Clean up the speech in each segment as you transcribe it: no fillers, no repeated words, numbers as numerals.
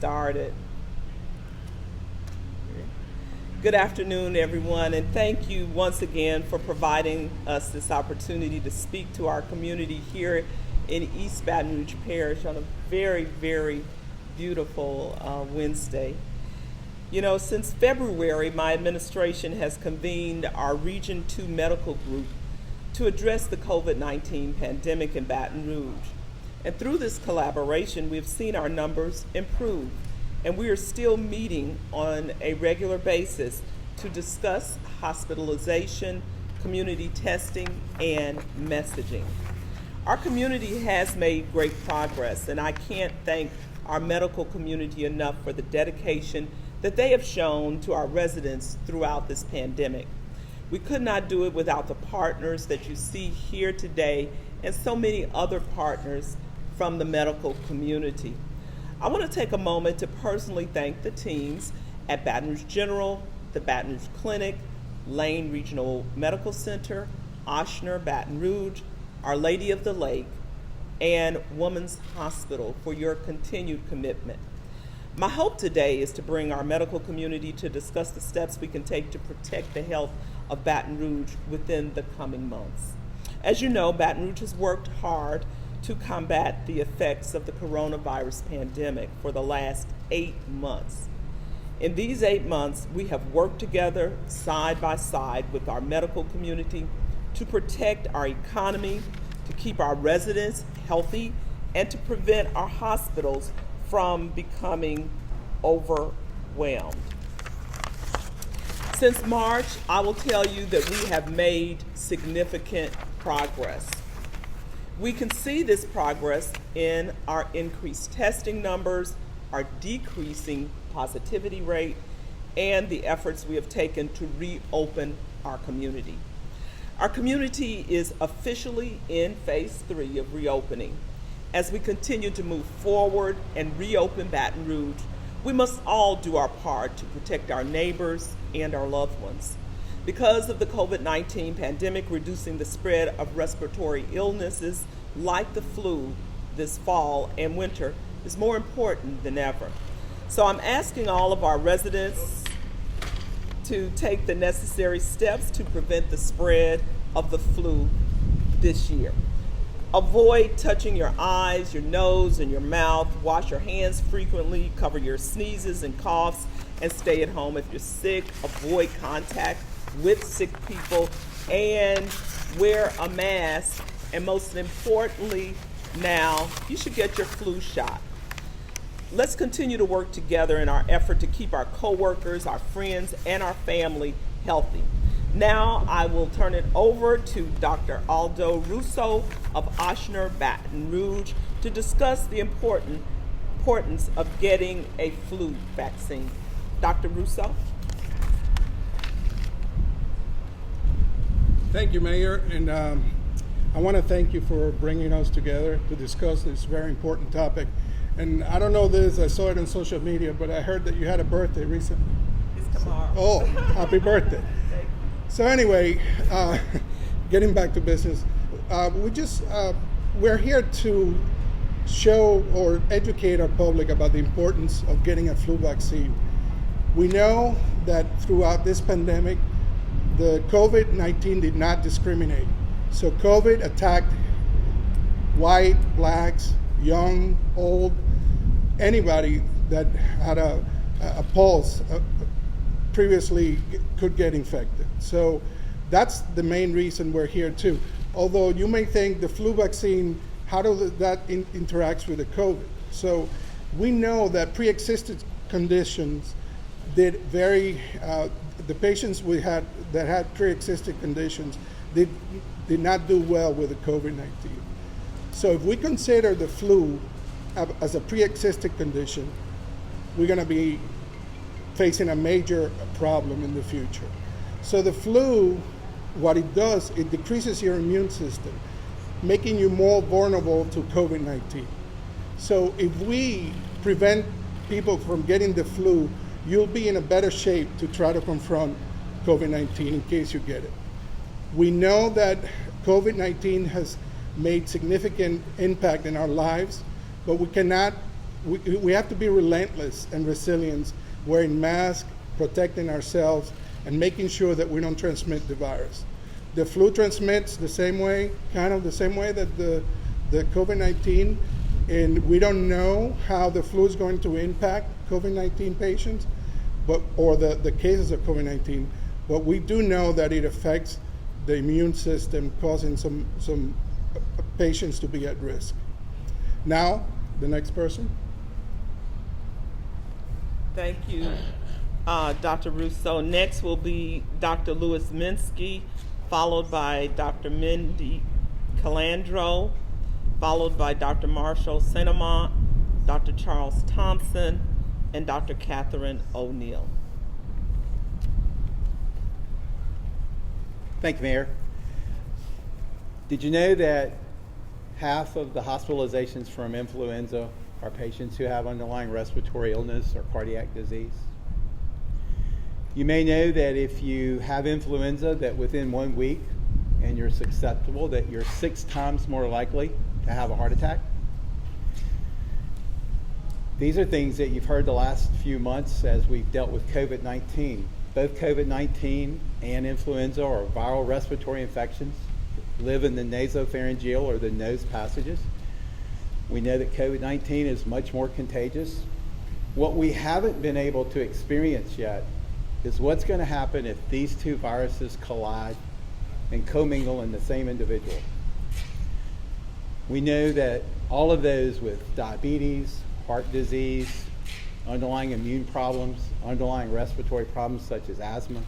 started. Good afternoon, everyone, and thank you once again for providing us this opportunity to speak to our community here in East Baton Rouge Parish on a very, very beautiful Wednesday. You know, since February, my administration has convened our Region 2 medical group to address the COVID-19 pandemic in Baton Rouge. And through this collaboration, we've seen our numbers improve, and we are still meeting on a regular basis to discuss hospitalization, community testing, and messaging. Our community has made great progress, and I can't thank our medical community enough for the dedication that they have shown to our residents throughout this pandemic. We could not do it without the partners that you see here today and so many other partners from the medical community. I want to take a moment to personally thank the teams at Baton Rouge General, the Baton Rouge Clinic, Lane Regional Medical Center, Ochsner Baton Rouge, Our Lady of the Lake, and Women's Hospital for your continued commitment. My hope today is to bring our medical community to discuss the steps we can take to protect the health of Baton Rouge within the coming months. As you know, Baton Rouge has worked hard to combat the effects of the coronavirus pandemic for the last 8 months. In these 8 months, we have worked together side by side with our medical community to protect our economy, to keep our residents healthy, and to prevent our hospitals from becoming overwhelmed. Since March, I will tell you that we have made significant progress. We can see this progress in our increased testing numbers, our decreasing positivity rate, and the efforts we have taken to reopen our community. Our community is officially in phase 3 of reopening. As we continue to move forward and reopen Baton Rouge, we must all do our part to protect our neighbors and our loved ones. Because of the COVID-19 pandemic reducing the spread of respiratory illnesses like the flu this fall and winter is more important than ever. So I'm asking all of our residents to take the necessary steps to prevent the spread of the flu this year. Avoid touching your eyes, your nose, and your mouth. Wash your hands frequently, cover your sneezes and coughs, and stay at home if you're sick. Avoid contact with sick people and wear a mask. And most importantly, now, you should get your flu shot. Let's continue to work together in our effort to keep our coworkers, our friends, and our family healthy. Now I will turn it over to Dr. Aldo Russo of Ochsner Baton Rouge to discuss the importance of getting a flu vaccine. Dr. Russo? Thank you, Mayor, and I want to thank you for bringing us together to discuss this very important topic. And I don't know this, I saw it on social media, but I heard that you had a birthday recently. It's tomorrow. Oh, happy birthday. So anyway, getting back to business, we're here to show or educate our public about the importance of getting a flu vaccine. We know that throughout this pandemic, the COVID-19 did not discriminate. So COVID attacked white, blacks, young, old, anybody that had a pulse previously could get infected. So that's the main reason we're here too. Although you may think the flu vaccine, how does that interacts with the COVID? So we know that pre-existing conditions did the patients that had pre-existing conditions did not do well with the COVID-19. So if we consider the flu as a pre-existing condition, we're going to be facing a major problem in the future. So the flu, what it does, it decreases your immune system, making you more vulnerable to COVID-19. So if we prevent people from getting the flu, you'll be in a better shape to try to confront COVID-19 in case you get it. We know that COVID-19 has made significant impact in our lives, but we cannot we have to be relentless and resilient, wearing masks, protecting ourselves, and making sure that we don't transmit the virus. The flu transmits the same way, kind of the same way that the COVID-19, and we don't know how the flu is going to impact COVID-19 patients, or the cases of COVID-19, but we do know that it affects the immune system, causing some patients to be at risk. Now, the next person. Thank you, Dr. Russo. Next will be Dr. Louis Minsky, followed by Dr. Mindy Calandro, followed by Dr. Marshall Senamont, Dr. Charles Thompson, and Dr. Catherine O'Neill. Thank you, Mayor. Did you know that half of the hospitalizations from influenza are patients who have underlying respiratory illness or cardiac disease? You may know that if you have influenza, that within 1 week and you're susceptible, that you're 6 times more likely to have a heart attack. These are things that you've heard the last few months as we've dealt with COVID-19. Both COVID-19 and influenza are viral respiratory infections, live in the nasopharyngeal or the nose passages. We know that COVID-19 is much more contagious. What we haven't been able to experience yet is what's going to happen if these two viruses collide and commingle in the same individual. We know that all of those with diabetes, heart disease, underlying immune problems, underlying respiratory problems such as asthma,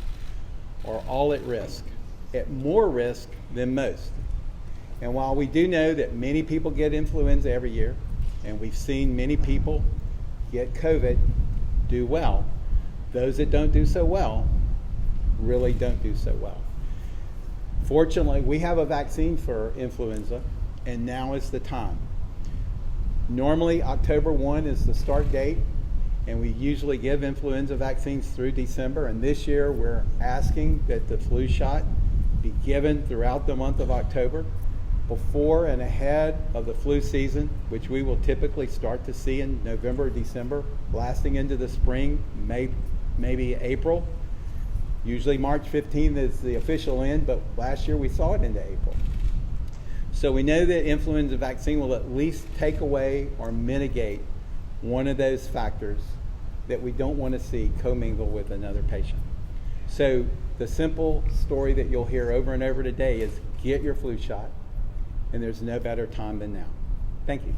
are all at risk, at more risk than most. And while we do know that many people get influenza every year, and we've seen many people get COVID do well, those that don't do so well really don't do so well. Fortunately, we have a vaccine for influenza, and now is the time. Normally, October 1 is the start date, and we usually give influenza vaccines through December, and this year we're asking that the flu shot be given throughout the month of October, before and ahead of the flu season, which we will typically start to see in November, December, lasting into the spring, maybe April. Usually March 15th is the official end, but last year we saw it into April. So we know that influenza vaccine will at least take away or mitigate one of those factors that we don't want to see commingle with another patient. So the simple story that you'll hear over and over today is get your flu shot, and there's no better time than now. Thank you.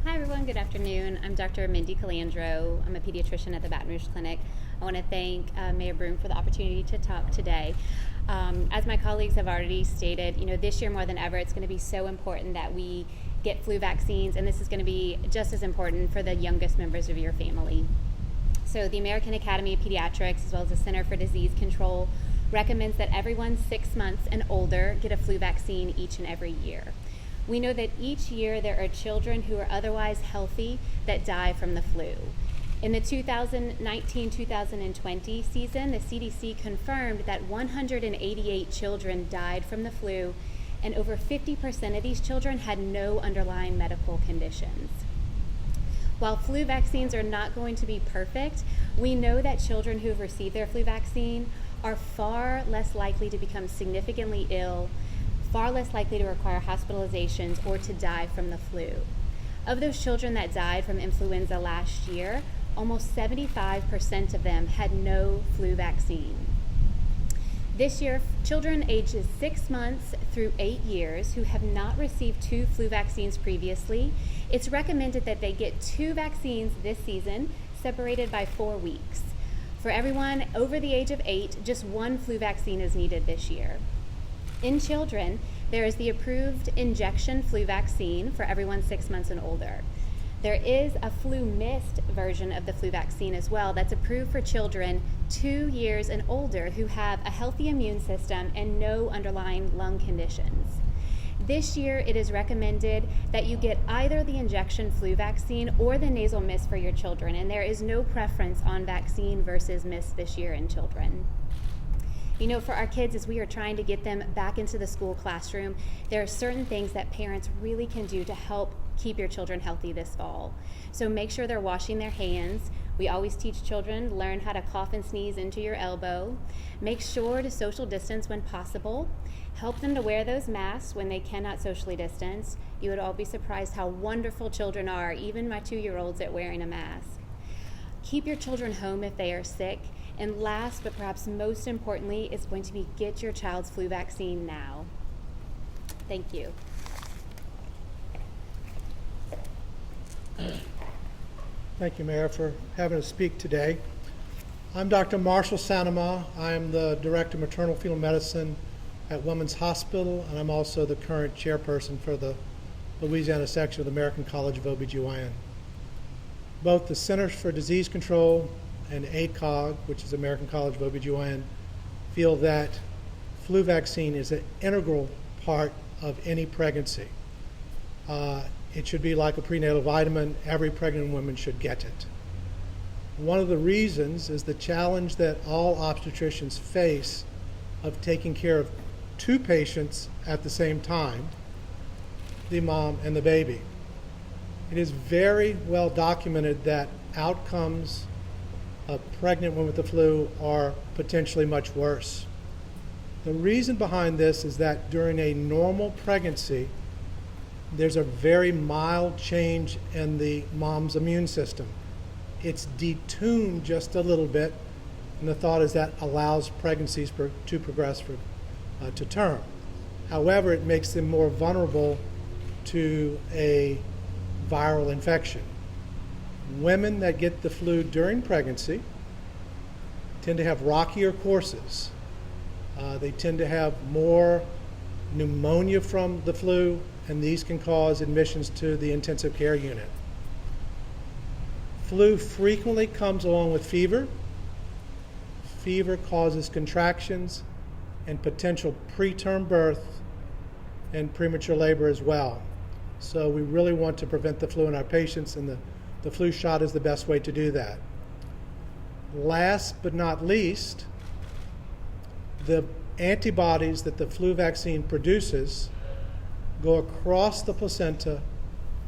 Hi everyone, good afternoon. I'm Dr. Mindy Calandro. I'm a pediatrician at the Baton Rouge Clinic. I want to thank Mayor Broome for the opportunity to talk today. As my colleagues have already stated, this year more than ever, it's going to be so important that we get flu vaccines, and this is going to be just as important for the youngest members of your family. So the American Academy of Pediatrics, as well as the Center for Disease Control, recommends that everyone 6 months and older get a flu vaccine each and every year. We know that each year there are children who are otherwise healthy that die from the flu. In the 2019-2020 season, the CDC confirmed that 188 children died from the flu, and over 50% of these children had no underlying medical conditions. While flu vaccines are not going to be perfect, we know that children who have received their flu vaccine are far less likely to become significantly ill, far less likely to require hospitalizations or to die from the flu. Of those children that died from influenza last year, almost 75% of them had no flu vaccine. This year, children ages 6 months through 8 years who have not received 2 flu vaccines previously, it's recommended that they get 2 vaccines this season, separated by 4 weeks. For everyone over the age of 8, just 1 flu vaccine is needed this year. In children, there is the approved injection flu vaccine for everyone 6 months and older. There is a flu mist version of the flu vaccine as well that's approved for children 2 years and older who have a healthy immune system and no underlying lung conditions. This year, it is recommended that you get either the injection flu vaccine or the nasal mist for your children, and there is no preference on vaccine versus mist this year in children. You know, for our kids, as we are trying to get them back into the school classroom, there are certain things that parents really can do to help keep your children healthy this fall. So make sure they're washing their hands. We always teach children, learn how to cough and sneeze into your elbow. Make sure to social distance when possible. Help them to wear those masks when they cannot socially distance. You would all be surprised how wonderful children are, even my 2-year-olds, at wearing a mask. Keep your children home if they are sick. And last, but perhaps most importantly, is going to be get your child's flu vaccine now. Thank you. Thank you, Mayor, for having us speak today. I'm Dr. Marshall Sanama. I am the Director of Maternal Fetal Medicine at Women's Hospital, and I'm also the current chairperson for the Louisiana section of the American College of OBGYN. Both the Centers for Disease Control and ACOG, which is American College of OBGYN, feel that flu vaccine is an integral part of any pregnancy. It should be like a prenatal vitamin. Every pregnant woman should get it. One of the reasons is the challenge that all obstetricians face of taking care of 2 patients at the same time, the mom and the baby. It is very well documented that outcomes of pregnant women with the flu are potentially much worse. The reason behind this is that during a normal pregnancy, there's a very mild change in the mom's immune system. It's detuned just a little bit, and the thought is that allows pregnancies to progress to term. However, it makes them more vulnerable to a viral infection. Women that get the flu during pregnancy tend to have rockier courses. They tend to have more pneumonia from the flu, and these can cause admissions to the intensive care unit. Flu frequently comes along with fever. Fever causes contractions and potential preterm birth and premature labor as well. So we really want to prevent the flu in our patients, and the flu shot is the best way to do that. Last but not least, the antibodies that the flu vaccine produces go across the placenta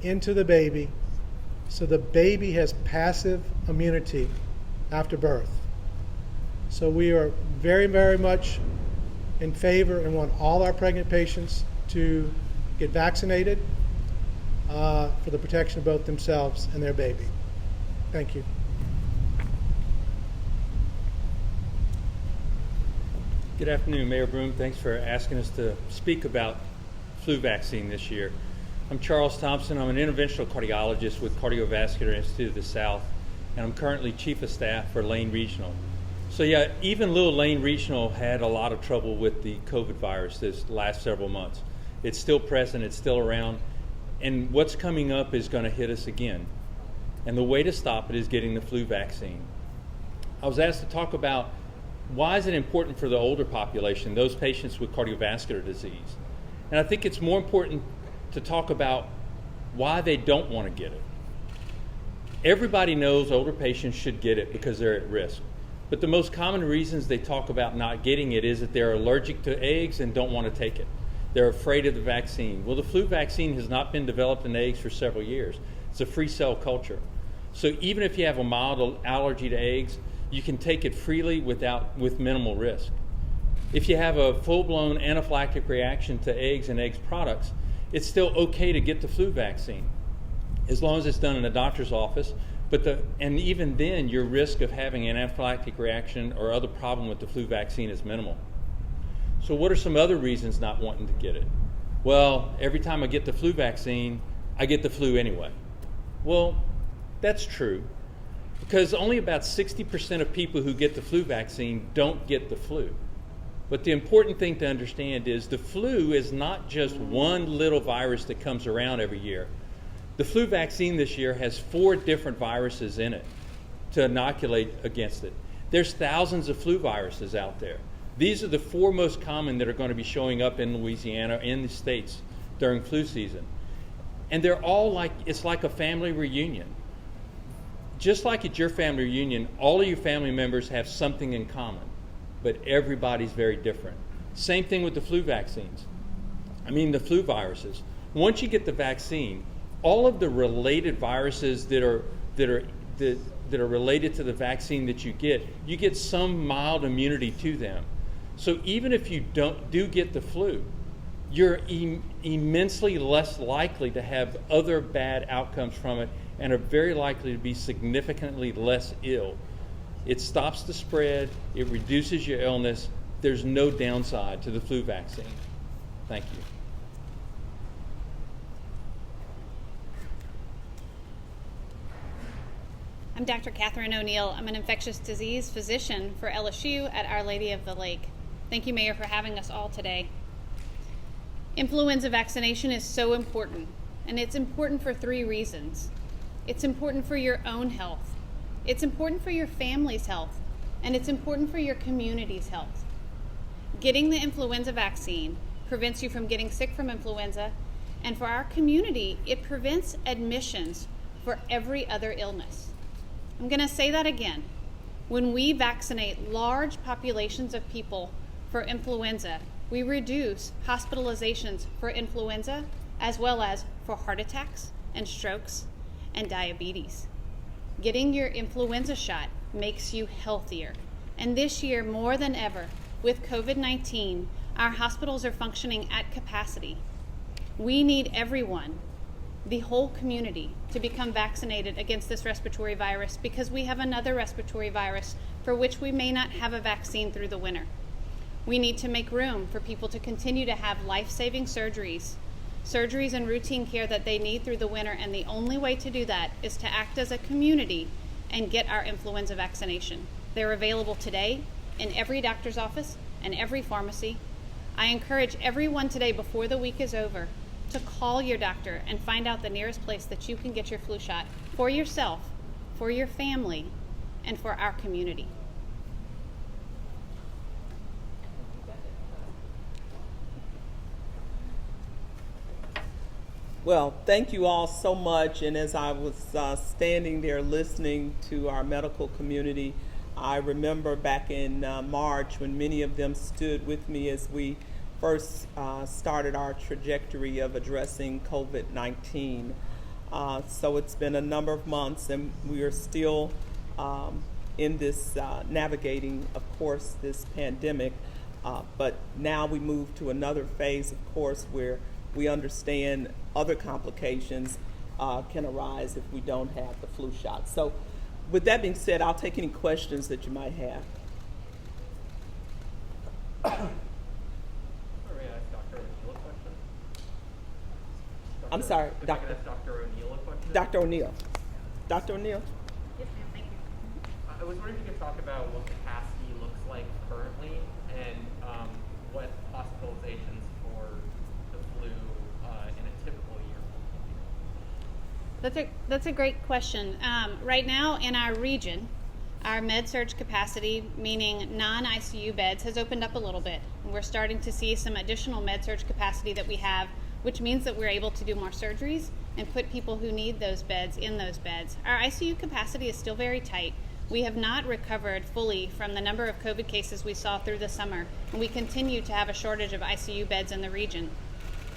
into the baby, so the baby has passive immunity after birth. So we are very, very much in favor and want all our pregnant patients to get vaccinated for the protection of both themselves and their baby. Thank you. Good afternoon, Mayor Broome. Thanks for asking us to speak about flu vaccine this year. I'm Charles Thompson. I'm an interventional cardiologist with Cardiovascular Institute of the South, and I'm currently Chief of Staff for Lane Regional. So yeah, even little Lane Regional had a lot of trouble with the COVID virus this last several months. It's still present, it's still around, and what's coming up is going to hit us again. And the way to stop it is getting the flu vaccine. I was asked to talk about why is it important for the older population, those patients with cardiovascular disease. And I think it's more important to talk about why they don't want to get it. Everybody knows older patients should get it because they're at risk. But the most common reasons they talk about not getting it is that they're allergic to eggs and don't want to take it. They're afraid of the vaccine. Well, the flu vaccine has not been developed in eggs for several years. It's a free cell culture. So even if you have a mild allergy to eggs, you can take it freely with minimal risk. If you have a full-blown anaphylactic reaction to eggs and eggs products, it's still okay to get the flu vaccine, as long as it's done in a doctor's office. And even then, your risk of having an anaphylactic reaction or other problem with the flu vaccine is minimal. So what are some other reasons not wanting to get it? Well, every time I get the flu vaccine, I get the flu anyway. Well, that's true, because only about 60% of people who get the flu vaccine don't get the flu. But the important thing to understand is the flu is not just one little virus that comes around every year. The flu vaccine this year has 4 different viruses in it to inoculate against it. There's thousands of flu viruses out there. These are the 4 most common that are going to be showing up in Louisiana, in the states during flu season. And they're all it's like a family reunion. Just like at your family reunion, all of your family members have something in common. but everybody's very different. Same thing with the flu vaccines. The flu viruses. Once you get the vaccine, all of the related viruses that are related to the vaccine that you get some mild immunity to them. So even if you do get the flu, you're immensely less likely to have other bad outcomes from it and are very likely to be significantly less ill. It stops the spread, it reduces your illness. There's no downside to the flu vaccine. Thank you. I'm Dr. Catherine O'Neill. I'm an infectious disease physician for LSU at Our Lady of the Lake. Thank you, Mayor, for having us all today. Influenza vaccination is so important, and it's important for 3 reasons. It's important for your own health, it's important for your family's health, and it's important for your community's health. Getting the influenza vaccine prevents you from getting sick from influenza, and for our community, it prevents admissions for every other illness. I'm going to say that again. When we vaccinate large populations of people for influenza, we reduce hospitalizations for influenza as well as for heart attacks and strokes and diabetes. Getting your influenza shot makes you healthier. And this year, more than ever, with COVID-19, our hospitals are functioning at capacity. We need everyone, the whole community, to become vaccinated against this respiratory virus because we have another respiratory virus for which we may not have a vaccine through the winter. We need to make room for people to continue to have life-saving surgeries and routine care that they need through the winter, and the only way to do that is to act as a community and get our influenza vaccination. They're available today in every doctor's office and every pharmacy. I encourage everyone today, before the week is over, to call your doctor and find out the nearest place that you can get your flu shot for yourself, for your family, and for our community. Well, thank you all so much. And as I was standing there listening to our medical community, I remember back in March when many of them stood with me as we first started our trajectory of addressing COVID-19. So it's been a number of months, and we are still in this navigating, of course, this pandemic. But now we move to another phase, of course, where we understand other complications can arise if we don't have the flu shot. So with that being said, I'll take any questions that you might have. I'm sorry, Dr. O'Neill a question? Dr. O'Neill. Dr. O'Neill? Yes, ma'am, thank you. I was wondering if you could talk about what capacity looks like currently and what hospitalizations for the flu in a typical year. That's a great question. Right now in our region, our med-surg capacity, meaning non-ICU beds, has opened up a little bit. We're starting to see some additional med-surg capacity that we have, which means that we're able to do more surgeries and put people who need those beds in those beds. Our ICU capacity is still very tight. We have not recovered fully from the number of COVID cases we saw through the summer, and we continue to have a shortage of ICU beds in the region.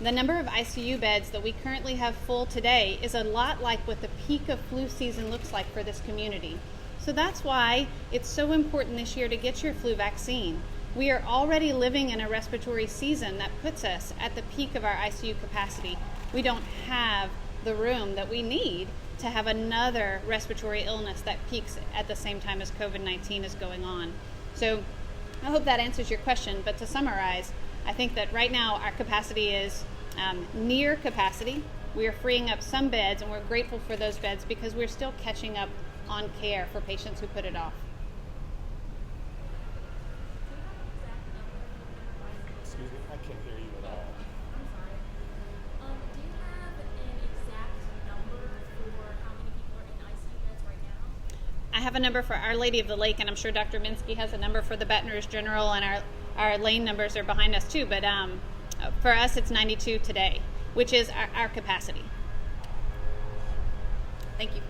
The number of ICU beds that we currently have full today is a lot like what the peak of flu season looks like for this community. So that's why it's so important this year to get your flu vaccine. We are already living in a respiratory season that puts us at the peak of our ICU capacity. We don't have the room that we need to have another respiratory illness that peaks at the same time as COVID-19 is going on. So I hope that answers your question, but to summarize, I think that right now our capacity is near capacity. We are freeing up some beds, and we're grateful for those beds because we're still catching up on care for patients who put it off. Excuse me, I can't hear you at all. I'm sorry. Do you have an exact number for how many people are in ICU beds right now? I have a number for Our Lady of the Lake, and I'm sure Dr. Minsky has a number for the Baton Rouge General, and our lane numbers are behind us too, but for us it's 92 today, which is our capacity. Thank you.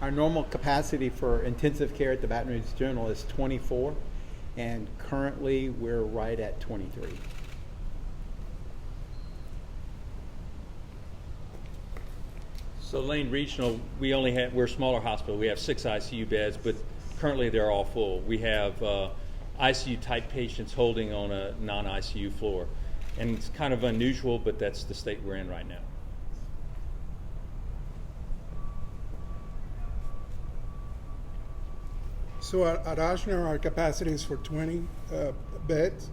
Our normal capacity for intensive care at the Baton Rouge General is 24, and currently we're right at 23. So Lane Regional, we're a smaller hospital. We have 6 ICU beds, but currently they're all full. We have ICU type patients holding on a non-ICU floor. And it's kind of unusual, but that's the state we're in right now. So at Ochsner, our capacity is for 20 beds.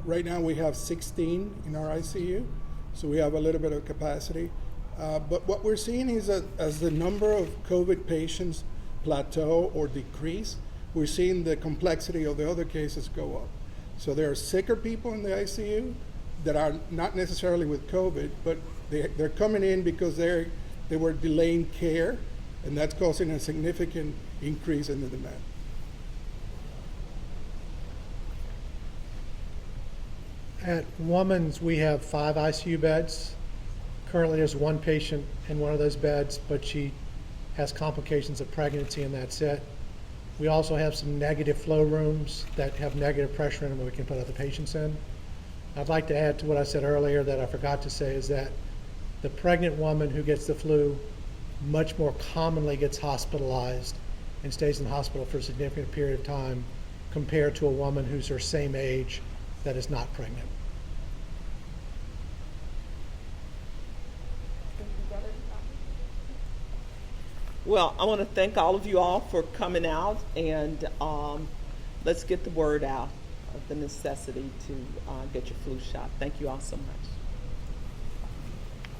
Right now we have 16 in our ICU, so we have a little bit of capacity. But what we're seeing is that as the number of COVID patients plateau or decrease, we're seeing the complexity of the other cases go up. So there are sicker people in the ICU that are not necessarily with COVID, but they're coming in because they were delaying care, and that's causing a significant increase in the demand. At Woman's, we have 5 ICU beds. Currently, there's 1 patient in one of those beds, but she has complications of pregnancy, and that's it. We also have some negative flow rooms that have negative pressure in them that we can put other patients in. I'd like to add to what I said earlier that I forgot to say is that the pregnant woman who gets the flu much more commonly gets hospitalized and stays in the hospital for a significant period of time compared to a woman who's her same age that is not pregnant. Well, I want to thank all of you all for coming out, and let's get the word out of the necessity to get your flu shot. Thank you all so much.